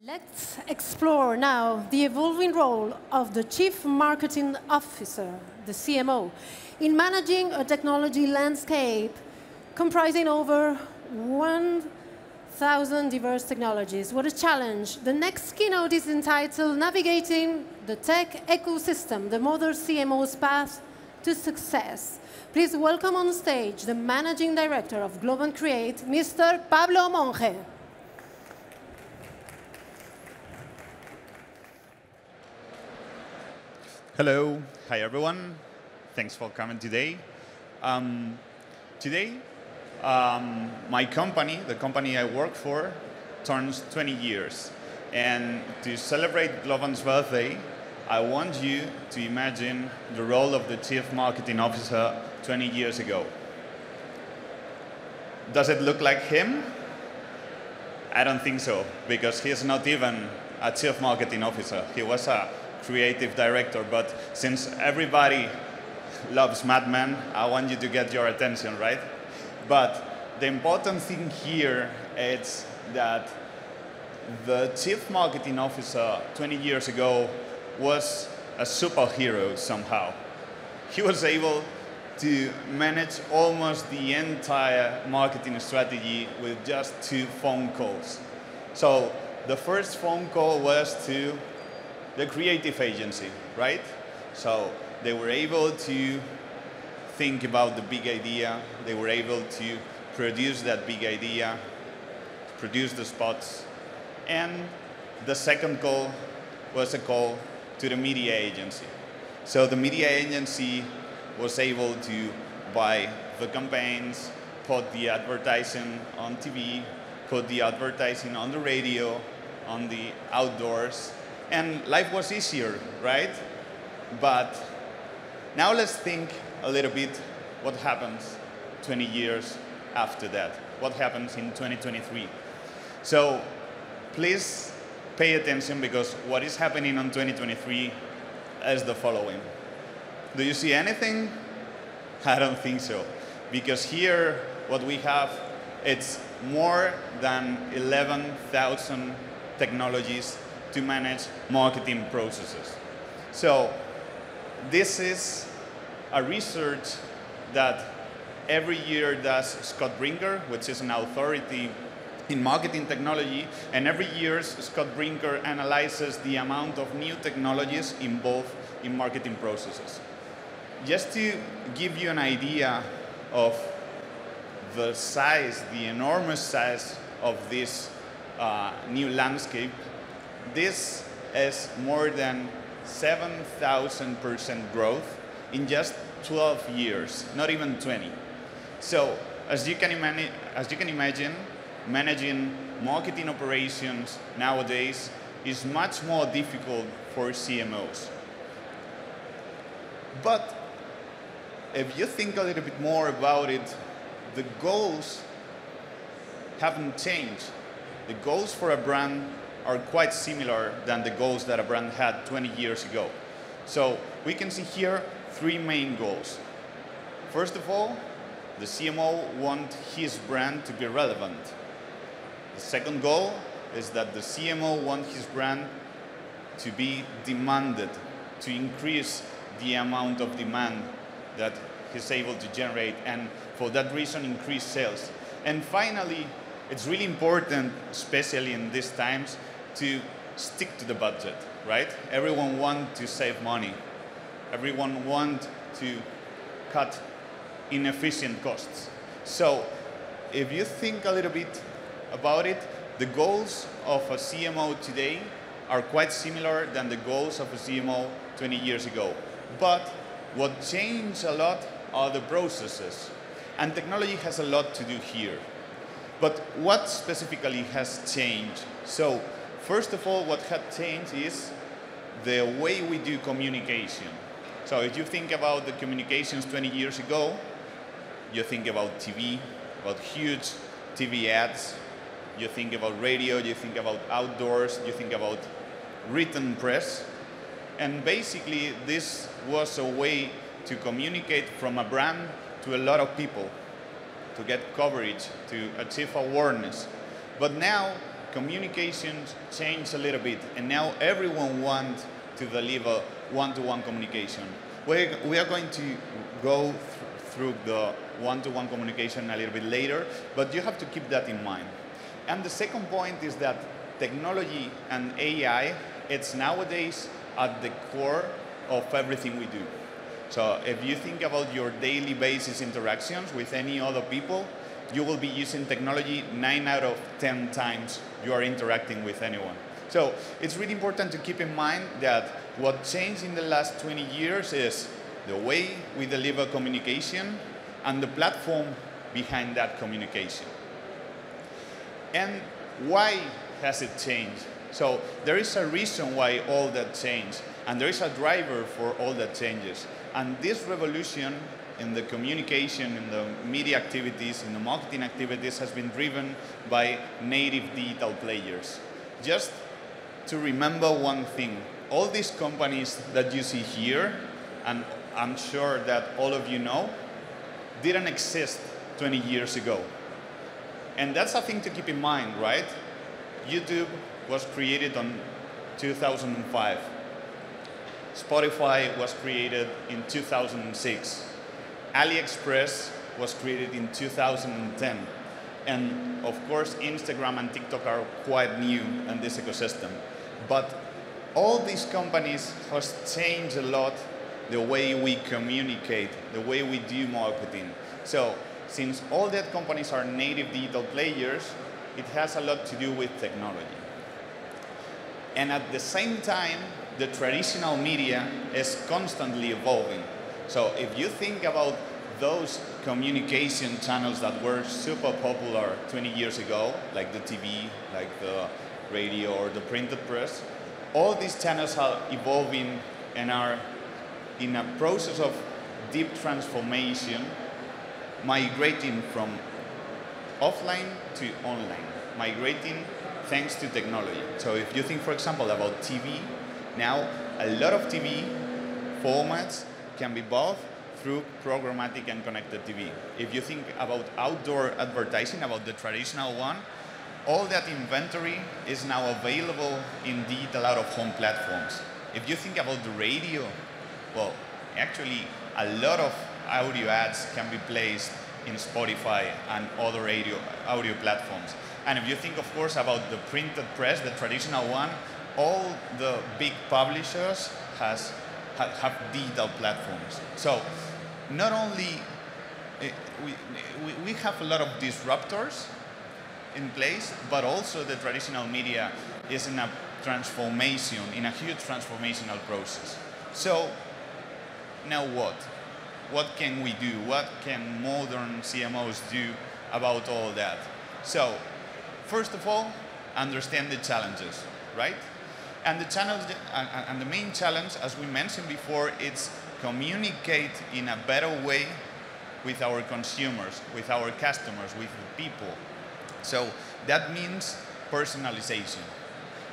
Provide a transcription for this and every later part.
Let's explore now the evolving role of the Chief Marketing Officer, the CMO, in managing a technology landscape comprising over 1,000 diverse technologies. What a challenge. The next keynote is entitled Navigating the Tech Ecosystem, the Modern CMO's Path to Success. Please welcome on stage the Managing Director of Globant Create, Mr. Pablo Monge. Hello. Hi, everyone. Thanks for coming today. My company, the company I work for, turns 20 years. And to celebrate Globant's birthday, I want you to imagine the role of the Chief Marketing Officer 20 years ago. Does it look like him? I don't think so, because he's not even a Chief Marketing Officer. He was a creative director, but since everybody loves Mad Men, I want you to get your attention, right? But the important thing here is that the Chief Marketing Officer 20 years ago was a superhero somehow. He was able to manage almost the entire marketing strategy with just 2 phone calls. So the first phone call was to the creative agency, right? So they were able to think about the big idea. They were able to produce that big idea, produce the spots. And the second call was a call to the media agency. So the media agency was able to buy the campaigns, put the advertising on TV, put the advertising on the radio, on the outdoors, and life was easier, right? But now let's think a little bit what happens 20 years after that. What happens in 2023? So please pay attention, because what is happening in 2023 is the following. Do you see anything? I don't think so. Because here, what we have, it's more than 11,000 technologies to manage marketing processes. So this is a research that every year does Scott Brinker, which is an authority in marketing technology, and every year Scott Brinker analyzes the amount of new technologies involved in marketing processes. Just to give you an idea of the size, the enormous size of this new landscape, this is more than 7,000% growth in just 12 years, not even 20. So as you can imagine, managing marketing operations nowadays is much more difficult for CMOs. But if you think a little bit more about it, the goals haven't changed. The goals for a brand are quite similar than the goals that a brand had 20 years ago. So we can see here 3 main goals. First of all, the CMO wants his brand to be relevant. The second goal is that the CMO wants his brand to be demanded, to increase the amount of demand that he's able to generate, and for that reason increase sales. And finally, it's really important, especially in these times, to stick to the budget, right? Everyone wants to save money. Everyone wants to cut inefficient costs. So if you think a little bit about it, the goals of a CMO today are quite similar than the goals of a CMO 20 years ago. But what changed a lot are the processes. And technology has a lot to do here. But what specifically has changed? So first of all, what had changed is the way we do communication. So if you think about the communications 20 years ago, you think about TV, about huge TV ads. You think about radio, you think about outdoors, you think about written press. And basically, this was a way to communicate from a brand to a lot of people, to get coverage, to achieve awareness. But now, communications changed a little bit, and now everyone wants to deliver one-to-one communication. We are going to go through the one-to-one communication a little bit later, but you have to keep that in mind. And the second point is that technology and AI, it's nowadays at the core of everything we do. So if you think about your daily basis interactions with any other people, you will be using technology 9 out of 10 times you are interacting with anyone. So it's really important to keep in mind that what changed in the last 20 years is the way we deliver communication and the platform behind that communication. And why has it changed? So there is a reason why all that changed, and there is a driver for all that changes. And this revolution in the communication, in the media activities, in the marketing activities has been driven by native digital players. Just to remember one thing, all these companies that you see here, and I'm sure that all of you know, didn't exist 20 years ago. And that's a thing to keep in mind, right? YouTube was created in 2005. Spotify was created in 2006. AliExpress was created in 2010. And of course, Instagram and TikTok are quite new in this ecosystem. But all these companies have changed a lot the way we communicate, the way we do marketing. So since all that companies are native digital players, it has a lot to do with technology. And at the same time, the traditional media is constantly evolving. So if you think about those communication channels that were super popular 20 years ago, like the TV, like the radio or the printed press, all these channels are evolving and are in a process of deep transformation, migrating from offline to online, migrating thanks to technology. So if you think, for example, about TV, now a lot of TV formats can be bought through programmatic and connected TV. If you think about outdoor advertising, about the traditional one, all that inventory is now available in digital out-of-home platforms. If you think about the radio, well, actually a lot of audio ads can be placed in Spotify and other audio platforms. And if you think, of course, about the printed press, the traditional one, all the big publishers have digital platforms. So not only we have a lot of disruptors in place, but also the traditional media is in a transformation, in a huge transformational process. So now what? What can we do? What can modern CMOs do about all that? So first of all, understand the challenges, right? And the challenge, and the main challenge, as we mentioned before, it's communicate in a better way with our consumers, with our customers, with the people. So that means personalization.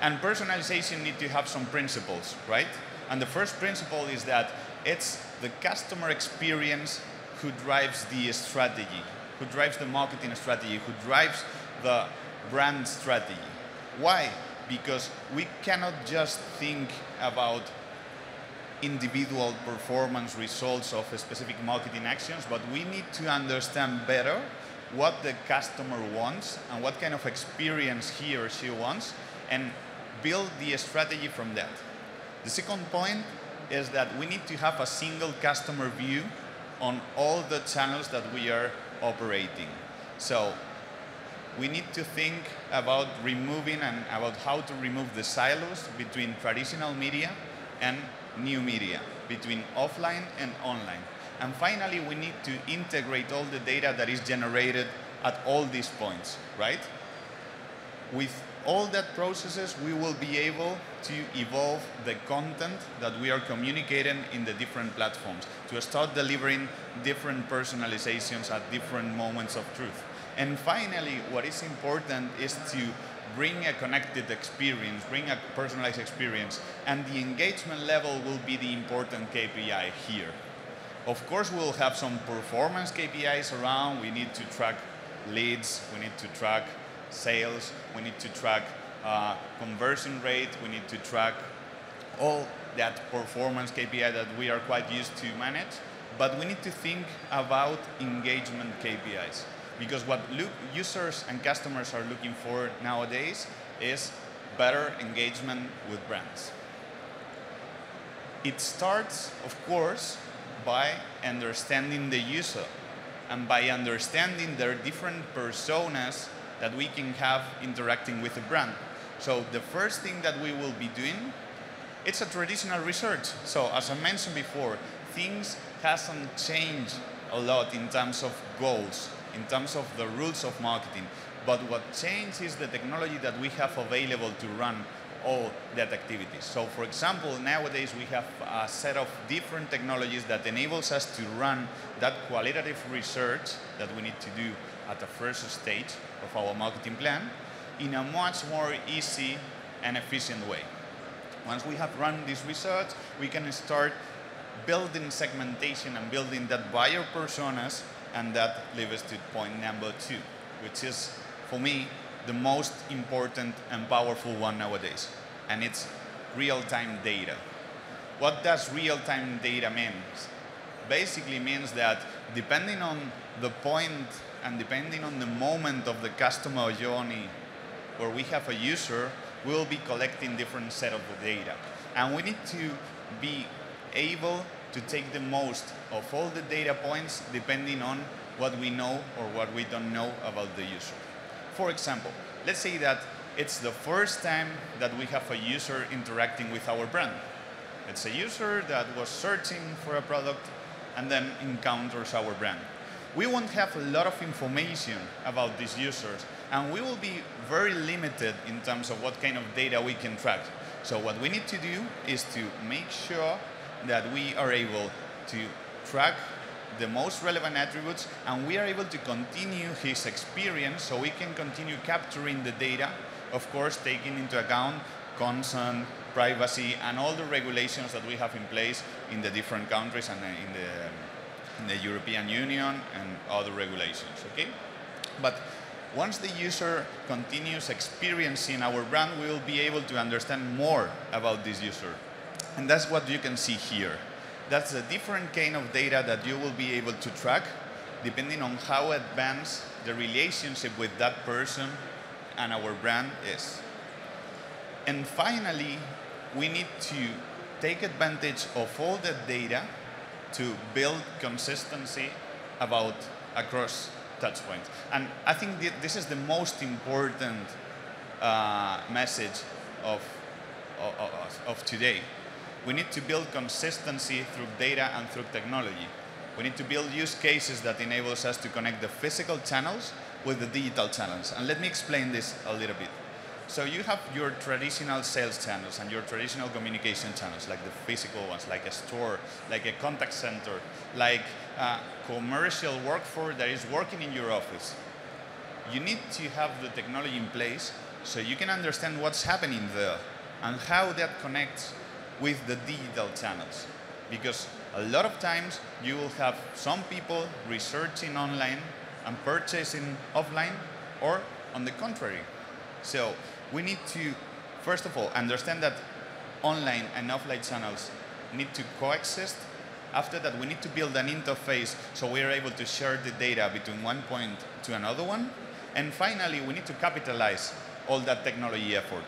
And personalization needs to have some principles, right? And the first principle is that it's the customer experience who drives the strategy, who drives the marketing strategy, who drives the brand strategy. Why? Because we cannot just think about individual performance results of specific marketing actions, but we need to understand better what the customer wants and what kind of experience he or she wants, and build the strategy from that. The second point is that we need to have a single customer view on all the channels that we are operating. So we need to think about removing and about how to remove the silos between traditional media and new media, between offline and online. And finally, we need to integrate all the data that is generated at all these points, right? With all that processes, we will be able to evolve the content that we are communicating in the different platforms, to start delivering different personalizations at different moments of truth. And finally, what is important is to bring a connected experience, bring a personalized experience, and the engagement level will be the important KPI here. Of course, we'll have some performance KPIs around. We need to track leads, we need to track sales, we need to track conversion rate, we need to track all that performance KPI that we are quite used to manage, but we need to think about engagement KPIs. Because what users and customers are looking for nowadays is better engagement with brands. It starts, of course, by understanding the user and by understanding their different personas that we can have interacting with a brand. So the first thing that we will be doing, it's a traditional research. So as I mentioned before, things hasn't changed a lot in terms of goals, in terms of the rules of marketing. But what changed is the technology that we have available to run all that activities. So for example, nowadays we have a set of different technologies that enables us to run that qualitative research that we need to do at the first stage of our marketing plan in a much more easy and efficient way. Once we have run this research, we can start building segmentation and building that buyer personas, and that leads us to point number 2, which is, for me, the most important and powerful one nowadays, and it's real-time data. What does real-time data mean? Basically means that depending on the point and depending on the moment of the customer journey where we have a user, we'll be collecting different set of data. And we need to be able to take the most of all the data points depending on what we know or what we don't know about the user. For example, let's say that it's the first time that we have a user interacting with our brand. It's a user that was searching for a product and then encounters our brand. We won't have a lot of information about these users, and we will be very limited in terms of what kind of data we can track. So what we need to do is to make sure that we are able to track the most relevant attributes, and we are able to continue his experience so we can continue capturing the data, of course taking into account consent, privacy, and all the regulations that we have in place in the different countries and in the European Union and other regulations, okay? But once the user continues experiencing our brand, we will be able to understand more about this user. And that's what you can see here. That's a different kind of data that you will be able to track depending on how advanced the relationship with that person and our brand is. And finally, we need to take advantage of all that data to build consistency across touch points. And I think this is the most important message of today. We need to build consistency through data and through technology. We need to build use cases that enables us to connect the physical channels with the digital channels. And let me explain this a little bit. So you have your traditional sales channels and your traditional communication channels, like the physical ones, like a store, like a contact center, like a commercial workforce that is working in your office. You need to have the technology in place so you can understand what's happening there and how that connects with the digital channels. Because a lot of times you will have some people researching online and purchasing offline, or on the contrary. So we need to, first of all, understand that online and offline channels need to coexist. After that, we need to build an interface so we are able to share the data between one point to another one. And finally, we need to capitalize all that technology effort.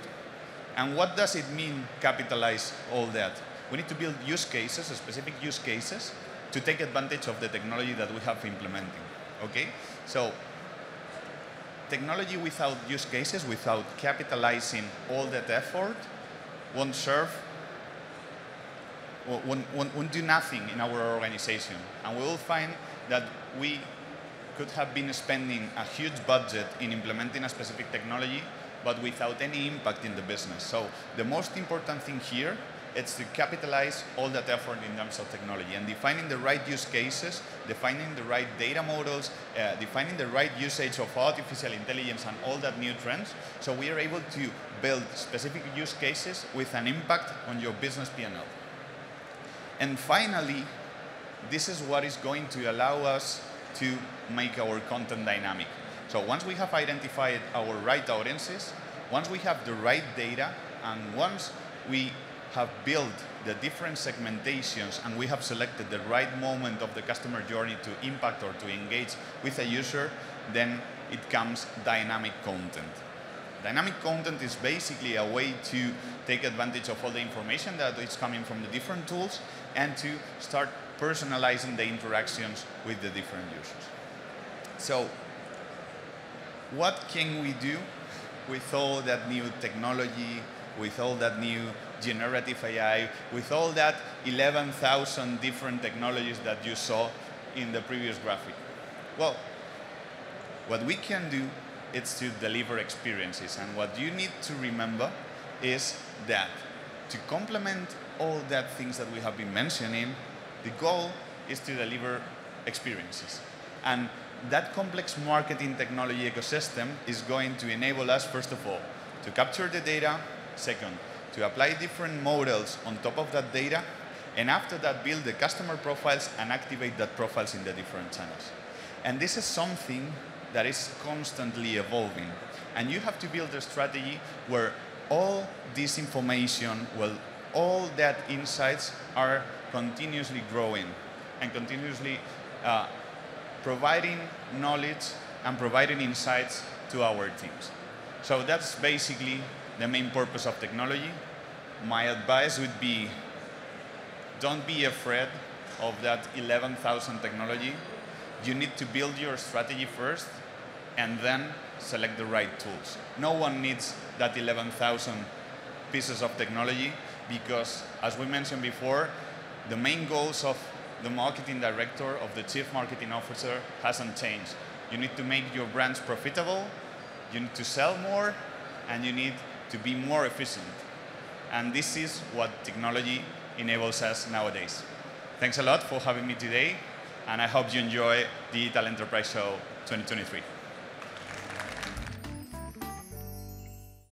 And what does it mean, capitalize all that? We need to build use cases, specific use cases, to take advantage of the technology that we have implementing. Okay? So technology without use cases, without capitalizing all that effort, won't serve, won't do nothing in our organization. And we will find that we could have been spending a huge budget in implementing a specific technology, but without any impact in the business. So the most important thing here is to capitalize all that effort in terms of technology and defining the right use cases, defining the right data models, defining the right usage of artificial intelligence and all that new trends, so we are able to build specific use cases with an impact on your business P&L. And finally, this is what is going to allow us to make our content dynamic. So once we have identified our right audiences, once we have the right data, and once we have built the different segmentations and we have selected the right moment of the customer journey to impact or to engage with a user, then it comes dynamic content. Dynamic content is basically a way to take advantage of all the information that is coming from the different tools and to start personalizing the interactions with the different users. So what can we do with all that new technology, with all that new generative AI, with all that 11,000 different technologies that you saw in the previous graphic? Well, what we can do is to deliver experiences. And what you need to remember is that to complement all that things that we have been mentioning, the goal is to deliver experiences. And that complex marketing technology ecosystem is going to enable us, first of all, to capture the data, second, to apply different models on top of that data, and after that, build the customer profiles and activate that profiles in the different channels. And this is something that is constantly evolving. And you have to build a strategy where all this information, well, all that insights are continuously growing and continuously providing knowledge and providing insights to our teams. So that's basically the main purpose of technology. My advice would be, don't be afraid of that 11,000 technology. You need to build your strategy first and then select the right tools. No one needs that 11,000 pieces of technology because, as we mentioned before, the main goals of the marketing director, of the chief marketing officer, hasn't changed. You need to make your brands profitable, you need to sell more, and you need to be more efficient. And this is what technology enables us nowadays. Thanks a lot for having me today, and I hope you enjoy Digital Enterprise Show 2023.